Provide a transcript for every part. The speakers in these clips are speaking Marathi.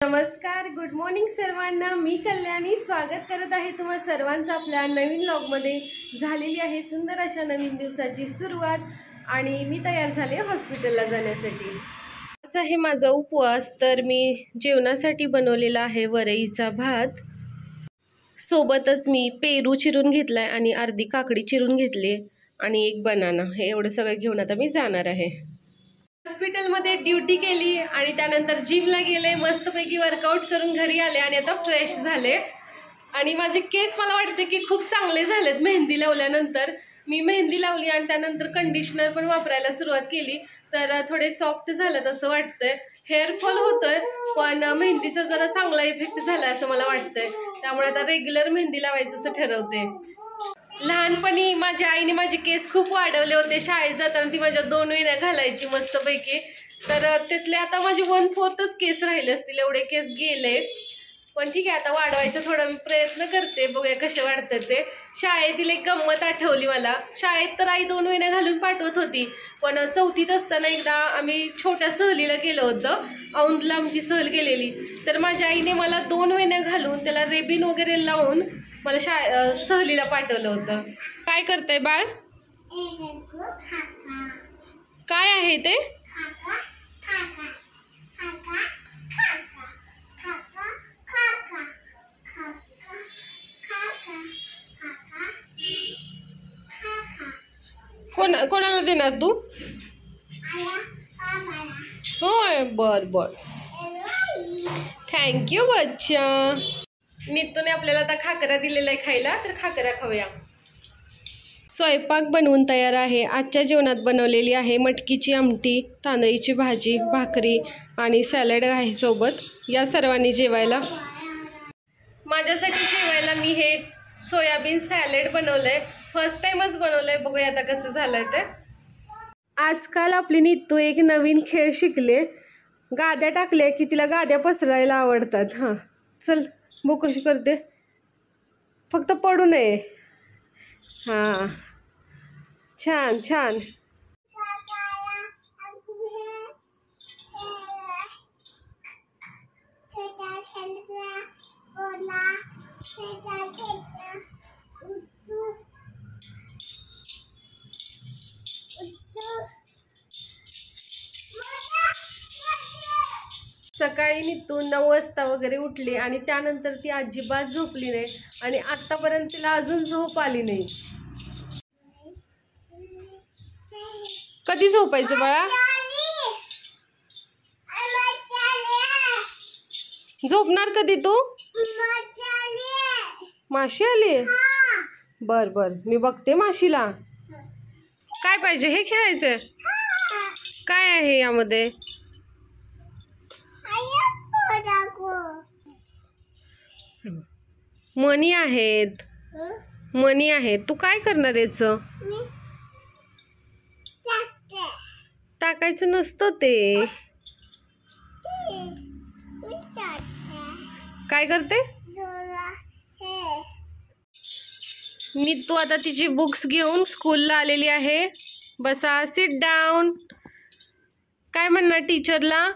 नमस्कार, गुड मॉर्निंग सर्वांना. मी कल्याणी स्वागत करत आहे तुम्हा सर्वांचं आपल्या नवीन व्लॉगमध्ये. झालेली आहे सुंदर अशा नवीन दिवसाची सुरुवात आणि मी तयार झाले हॉस्पिटलला जाण्यासाठी. आज आहे माझा उपवास, तर मी जेवणासाठी बनवलेला आहे वरईचा भात. सोबतच मी पेरू चिरून घेतलाय आणि अर्धी काकडी चिरून घेतली आणि एक बनाना. हे एवढं सगळं घेऊन आता मी जाणार आहे. हॉस्पिटलमध्ये ड्युटी केली आणि त्यानंतर जिमला गेले, मस्तपैकी वर्कआउट करून घरी आले आणि आता फ्रेश झाले. आणि माझे केस मला वाटते की खूप चांगले झालेत मेहंदी लावल्यानंतर. मी मेहंदी लावली आणि त्यानंतर कंडिशनर पण वापरायला सुरुवात केली, तर थोडे सॉफ्ट झालेत असं वाटतंय. हेअरफॉल होतोय पण मेहंदीचा जरा चांगला इफेक्ट झाला असं मला वाटतंय. त्यामुळे आता रेग्युलर मेहंदी लावायचं असं ठरवते. लहानपणी माझ्या आईने माझे केस खूप वाढवले होते. शाळेत जाताना ती माझ्या 2 वेण्या घालायची मस्तपैकी. तर त्यातले आता माझे 1/4च केस राहिले असतील, एवढे केस गेले. पण ठीक आहे, आता वाढवायचा थोडा मी प्रयत्न करते, बघूया कसे वाढतात ते. शाळेतील एक गंमत आठवली मला. शाळेत तर आई 2 वेण्या घालून पाठवत होती, पण 4थीत असताना एकदा आम्ही छोट्या सहलीला गेलो होतो. औंधला आमची सहल गेलेली, तर माझ्या आईने मला 2 वेण्या घालून त्याला रेबिन वगैरे लावून मला सहलीला पाठवलं होतं. काय करताय बाळ? काय आहे ते? कोणाला देणार तू? होय, बर बर, थँक्यू बच्चा. नितूने आपल्याला आता खाकरा दिलेला आहे खायला, तर खाकरा खाऊया. स्वयंपाक बनवून तयार आहे. आजच्या जेवणात बनवलेली आहे मटकीची आमटी, तांदळीची भाजी, भाकरी आणि सॅलड आहे सोबत. या सर्वांनी जेवायला. माझ्यासाठी जेवायला मी हे सोयाबीन सॅलड बनवलंय. फर्स्ट टाइमच बनवलंय, बघूया आता कसं झालंय ते. आजकाल आपली नितू एक नवीन खेळ शिकले. गाद्या टाकल्या की तिला गाद्या पसरायला आवडतात. हां, चल बघ कशी करते, फक्त पडू नये. हां, छान छान. सकाळी नितू 9 वाजता वगैरे उठली आणि त्यानंतर ती अजिबात झोपली नाही आणि आत्तापर्यंत तिला अजून झोप आली नाही. कधी झोपायचं बाळा? झोपणार कधी तू? माशी आली? बर बर, मी बघते माशीला. काय पाहिजे? हे खेळायचं? काय आहे यामध्ये? मणी आहेत, मणी आहेत. तू काय करणार याचं? टाकायचं नसतं ते. काय करते? नीतू आता तिची बुक्स घेऊन स्कूलला आलेली आहे. बसा, सिट डाऊन. काय म्हणणार टीचरला?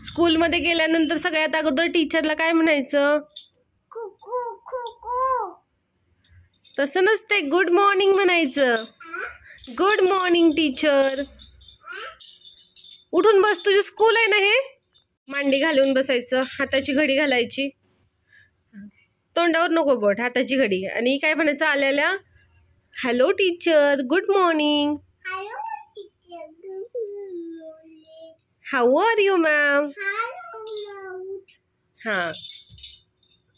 स्कूलमध्ये गेल्यानंतर सगळ्यात अगोदर टीचरला काय म्हणायचं? तसं नसते, गुड मॉर्निंग म्हणायचं. Good morning teacher. उठून बस, तुझी स्कूल आहे ना. हे मांडी घालून बसायचं, हाताची घडी घालायची, तोंडावर नको बोट, हाताची घडी. आणि काय म्हणायचं आल्याला? Hello teacher, good morning. How are you ma'am? हां,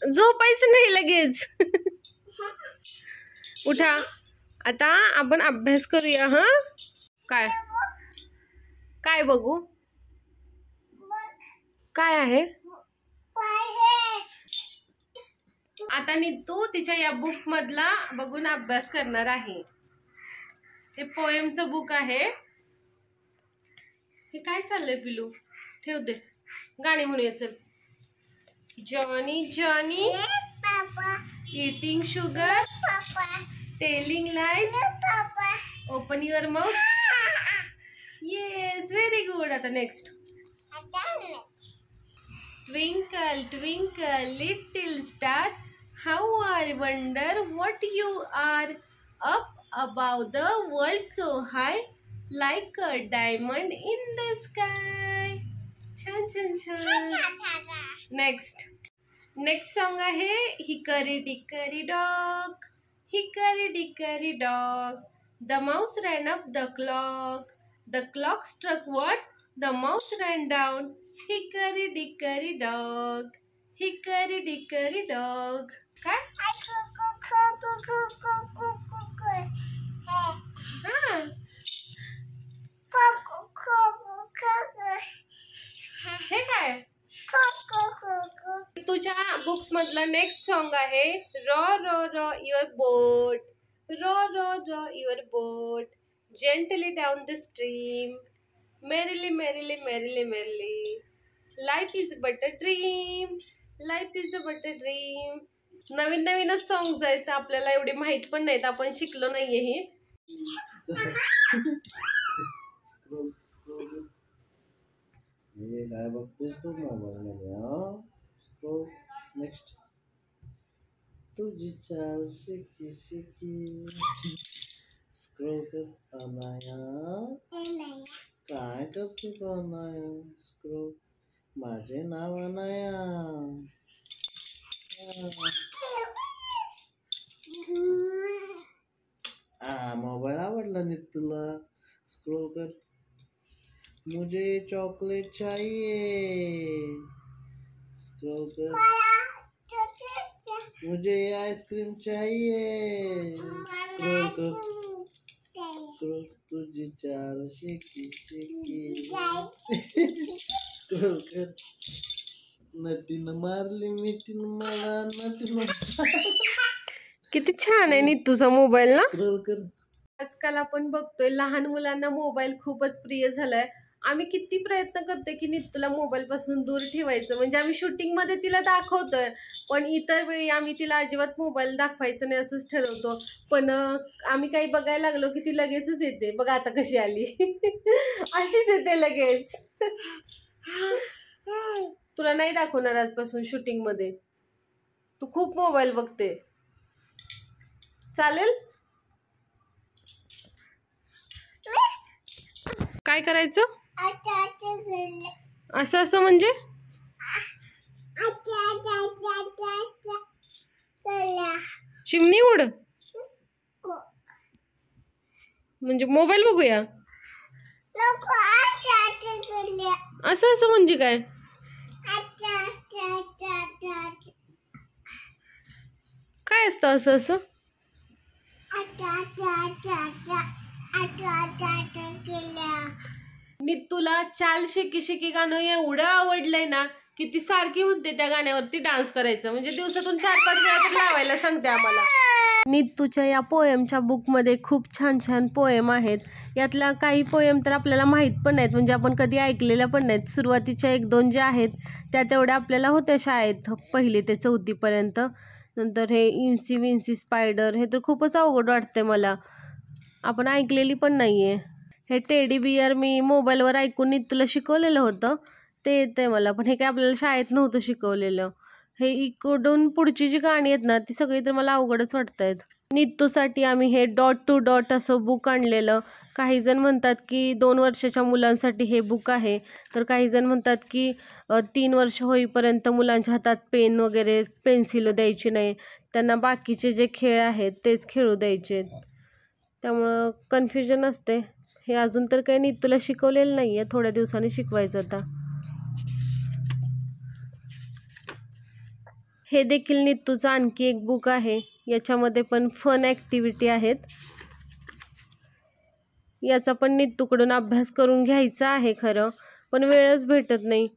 झोपायचं नाही लगेच. उठा, आता आपण अभ्यास करूया. हां, काय काय बघू? काय आहे? आता नीतू तिच्या या बुक मधला बघून अभ्यास करणार आहे. हे पोएमचं बुक आहे. हे काय चाललंय पिलू? ठेव दे, गाणी म्हणूया चल. Johnny Johnny eating sugar, telling lies, open your mouth. Yes, very good. आता next. Twinkle, twinkle, little star, how I wonder what you are. Up above the world so high, like a diamond in the sky. छान छान छान. नेक्स्ट सॉन्ग आहे hickory dickory dog. Hickory dickory dog, the mouse ran up the clock. The clock struck what? The mouse ran down. Hickory dickory dog, hickory dickory dog. काय? हे काय? तुझ्या बुक्स मधला नेक्स्ट सॉन्ग आहे row row row your boat. Row row row your boat, gently down the stream. Merrily merrily merrily merrily, life is but a dream. Life is a but a dream. नवीन नवीनच सॉंग्स आहेत, आपल्याला एवढे माहित पण नाहीत, आपण शिकलो नाहीये हे. ये काय बघतोय तू मोबाईल मध्ये? Scroll next. तुझी चाल शिकी शिकी. स्क्रोल कर अनाया. काय करते तू अनाया? स्क्रोल. माझे नाव अनाया. मोबाईल आवडला नाही तुला? स्क्रोल कर. मुझे चॉकलेट चाहिए. स्क्रॉल कर. मुझे आइसक्रीम चाहिए. स्क्रॉल कर. स्क्रॉल. तुझी चाल शिकी शिकी. स्क्रॉल कर. नटीनं मारली मिठीनं मला. नटीनं. किती छान आहे नी तुझा मोबाईल ना. स्क्रॉल कर. आजकाल आपण बघतोय लहान मुलांना मोबाईल खूपच प्रिय झालाय. आम्ही किती प्रयत्न करतोय की नितूला मोबाईल पासून दूर ठेवायचं. म्हणजे आम्ही शूटिंग मध्ये तिला दाखवतोय, पण इतर वेळी आम्ही तिला अजिबात मोबाईल दाखवायचं नाही असंच ठरवतो. पण आम्ही काही बघायला लागलो की ती लगेचच येते. बघा आता कशी आली. अशीच येते लगेच. तुला नाही दाखवणार आजपासून शूटिंग मध्ये. तू खूप मोबाईल बघते. चालेल. काय करायचं? असं असं म्हणजे चिमणी उड म्हणजे मोबाईल बघूया असं असं म्हणजे काय? काय असतं असं असं? नितूला चाल शिकी शिकी गाणं एवढं आवडलंय ना की ती सारखी म्हणते त्या गाण्यावरती डान्स करायचं. म्हणजे दिवसातून 4-5 वेळा तर लावायला सांगते आम्हाला. नितूच्या या पोएमच्या बुकमध्ये खूप छान छान पोएम आहेत. यातल्या काही पोएम तर आपल्याला माहीत पण नाहीत, म्हणजे आपण कधी ऐकलेल्या पण नाहीत. सुरुवातीच्या 1-2 ज्या आहेत त्या तेवढ्या आपल्याला होत्या शाळेत 1ली ते 4थी पर्यंत. नंतर हे इन्सी विन्सी स्पायडर हे तर खूपच अवघड वाटते मला, आपण ऐकलेली पण नाहीये. हे टेडी बियर मी मोबाईलवर ऐकून नितूला शिकवलेलं होतं, ते येते मला, पण हे काय आपल्याला शाळेत नव्हतं शिकवलेलं. हे इकडून पुढची जी गाणी आहेत ना ती सगळी तर मला अवघडच वाटत आहेत. नितूसाठी आम्ही हे डॉट टू डॉट असं बुक आणलेलं. काही जण म्हणतात की 2 वर्षाच्या मुलांसाठी हे बुक आहे, तर काही जण म्हणतात की 3 वर्ष होईपर्यंत मुलांच्या हातात पेन वगैरे पेन्सिल द्यायची नाही, त्यांना बाकीचे जे खेळ आहेत तेच खेळू द्यायचे. त्यामुळं कन्फ्युजन असते. हे अजून तर काही नितूला शिकवलेलं नाही आहे, थोड्या दिवसांनी शिकवायचं आता. हे देखील नितूचं आणखी एक बुक आहे. याच्यामध्ये पण फन ॲक्टिव्हिटी आहेत. याचा पण नितूकडून अभ्यास करून घ्यायचा आहे खरं, पण वेळच भेटत नाही.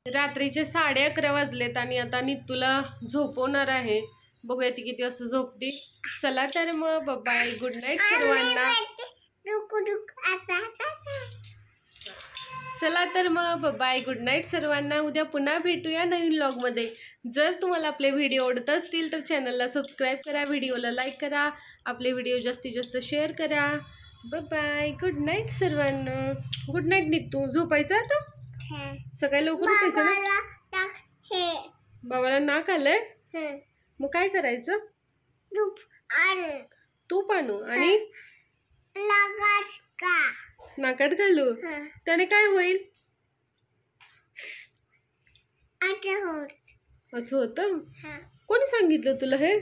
रात्रीचे 11:30 वाजलेत आणि आता नितूला झोपवणार आहे. बघूया ती किती वाजता झोपते. चला तर मग बाय, गुड नाईट सर्वांना. चला तर मग बाय, गुड नाईट सर्वांना. उद्या पुन्हा भेटूया नवीन व्लॉगमध्ये. जर तुम्हाला आपले व्हिडिओ आवडत असतील तर चॅनलला सबस्क्राईब करा, व्हिडिओला लाईक करा, आपले व्हिडिओ जास्तीत जास्त शेअर करा. बाय, गुड नाईट सर्वांना. गुड नाईट नितू, झोपायचं आता. सकाळी लवकर उठायचं ना. बाबाला नाक आलंय, मग काय करायचं? तूप आणू आणि नाकात घालू. त्याने काय होईल? असं होतं? कोणी सांगितलं तुला हे?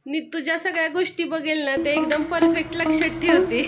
नी तुझ्या सगळ्या गोष्टी बघेल ना ते एकदम परफेक्ट लक्षात ठेवते.